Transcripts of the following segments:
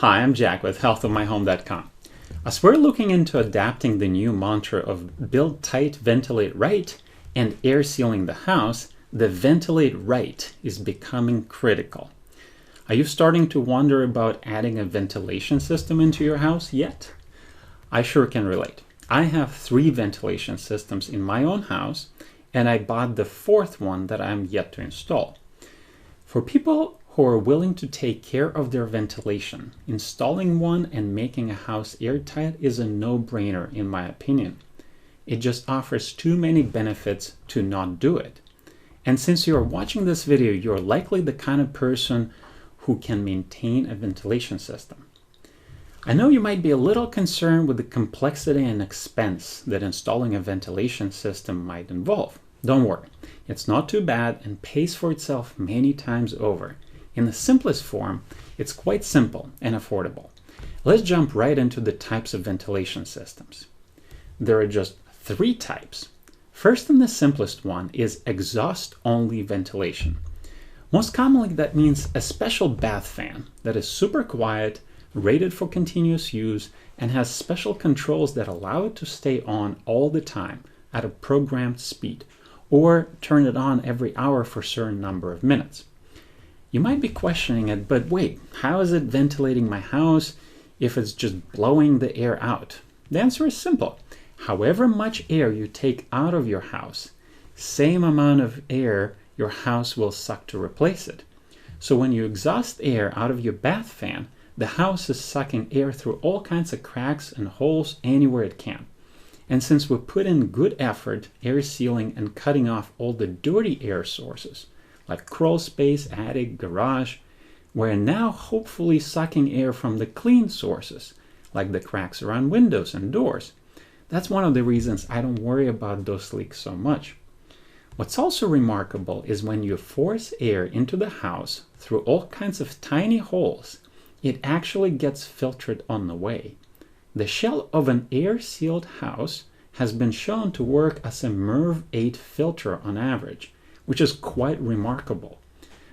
Hi, I'm Jack with healthofmyhome.com. As we're looking into adapting the new mantra of build tight, ventilate right, and air sealing the house, the ventilate right is becoming critical. Are you starting to wonder about adding a ventilation system into your house yet? I sure can relate. I have 3 ventilation systems in my own house, and I bought the 4th one that I'm yet to install. For people who are willing to take care of their ventilation, installing one and making a house airtight is a no-brainer in my opinion. It just offers too many benefits to not do it. And since you're watching this video, you're likely the kind of person who can maintain a ventilation system. I know you might be a little concerned with the complexity and expense that installing a ventilation system might involve. Don't worry, it's not too bad and pays for itself many times over. In the simplest form, it's quite simple and affordable. Let's jump right into the types of ventilation systems. There are just 3 types. First and the simplest one is exhaust-only ventilation. Most commonly that means a special bath fan that is super quiet, rated for continuous use, and has special controls that allow it to stay on all the time at a programmed speed, or turn it on every hour for a certain number of minutes. You might be questioning it, but wait, how is it ventilating my house if it's just blowing the air out? The answer is simple. However much air you take out of your house, same amount of air your house will suck to replace it. So when you exhaust air out of your bath fan, the house is sucking air through all kinds of cracks and holes anywhere it can. And since we put in good effort air sealing and cutting off all the dirty air sources, like crawl space, attic, garage, we're now hopefully sucking air from the clean sources, like the cracks around windows and doors. That's one of the reasons I don't worry about those leaks so much. What's also remarkable is when you force air into the house through all kinds of tiny holes, it actually gets filtered on the way. The shell of an air-sealed house has been shown to work as a MERV 8 filter on average, which is quite remarkable.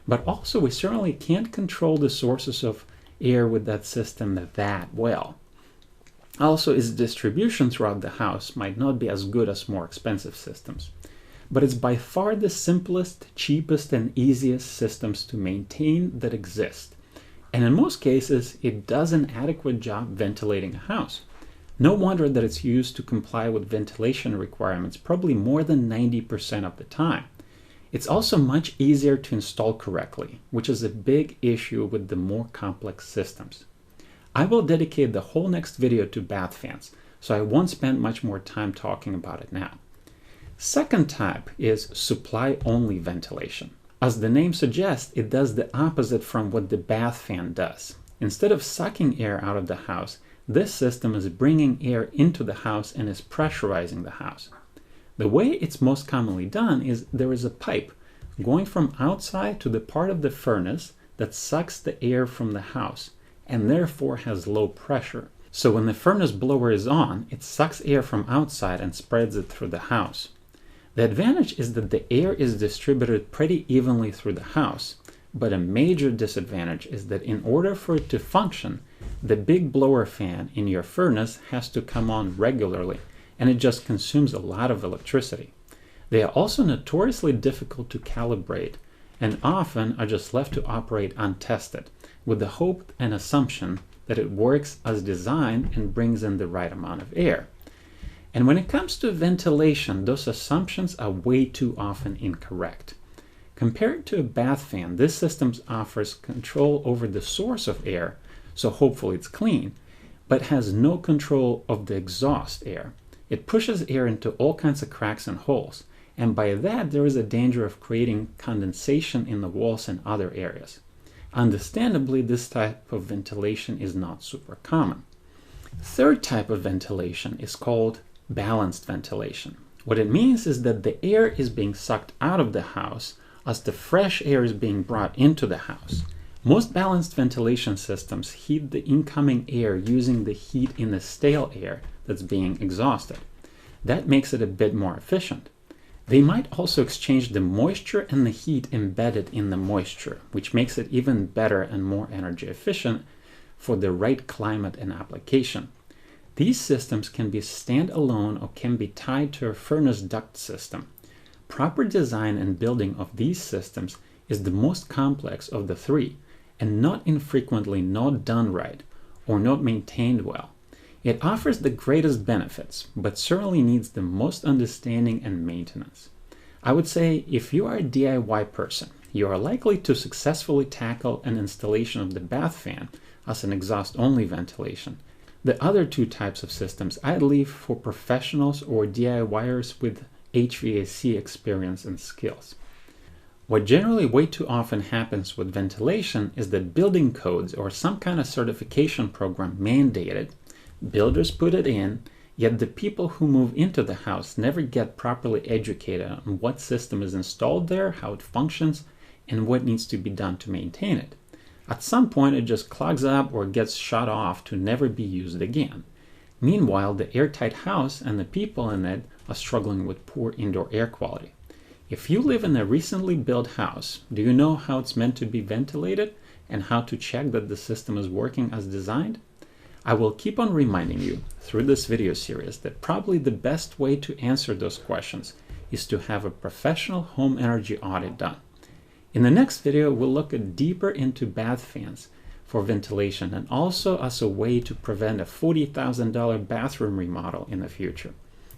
But also we certainly can't control the sources of air with that system that well. Also, its distribution throughout the house might not be as good as more expensive systems. But it's by far the simplest, cheapest, and easiest systems to maintain that exist. And in most cases, it does an adequate job ventilating a house. No wonder that it's used to comply with ventilation requirements probably more than 90% of the time. It's also much easier to install correctly, which is a big issue with the more complex systems. I will dedicate the whole next video to bath fans, so I won't spend much more time talking about it now. Second type is supply-only ventilation. As the name suggests, it does the opposite from what the bath fan does. Instead of sucking air out of the house, this system is bringing air into the house and is pressurizing the house. The way it's most commonly done is there is a pipe going from outside to the part of the furnace that sucks the air from the house and therefore has low pressure. So when the furnace blower is on, it sucks air from outside and spreads it through the house. The advantage is that the air is distributed pretty evenly through the house, but a major disadvantage is that in order for it to function, the big blower fan in your furnace has to come on regularly, and it just consumes a lot of electricity. They are also notoriously difficult to calibrate and often are just left to operate untested, with the hope and assumption that it works as designed and brings in the right amount of air. And when it comes to ventilation, those assumptions are way too often incorrect. Compared to a bath fan, this system offers control over the source of air, so hopefully it's clean, but has no control of the exhaust air. It pushes air into all kinds of cracks and holes, and by that there is a danger of creating condensation in the walls and other areas. Understandably, this type of ventilation is not super common. Third type of ventilation is called balanced ventilation. What it means is that the air is being sucked out of the house as the fresh air is being brought into the house. Most balanced ventilation systems heat the incoming air using the heat in the stale air that's being exhausted. That makes it a bit more efficient. They might also exchange the moisture and the heat embedded in the moisture, which makes it even better and more energy efficient for the right climate and application. These systems can be standalone or can be tied to a furnace duct system. Proper design and building of these systems is the most complex of the three, and not infrequently not done right or not maintained well. It offers the greatest benefits, but certainly needs the most understanding and maintenance. I would say if you are a DIY person, you are likely to successfully tackle an installation of the bath fan as an exhaust-only ventilation. The other two types of systems I'd leave for professionals or DIYers with HVAC experience and skills. What generally way too often happens with ventilation is that building codes or some kind of certification program mandate it, builders put it in, yet the people who move into the house never get properly educated on what system is installed there, how it functions, and what needs to be done to maintain it. At some point it just clogs up or gets shut off to never be used again. Meanwhile, the airtight house and the people in it are struggling with poor indoor air quality. If you live in a recently built house, do you know how it's meant to be ventilated and how to check that the system is working as designed? I will keep on reminding you through this video series that probably the best way to answer those questions is to have a professional home energy audit done. In the next video, we'll look deeper into bath fans for ventilation and also as a way to prevent a $40,000 bathroom remodel in the future.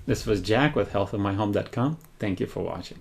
This was Jack with healthofmyhome.com. Thank you for watching.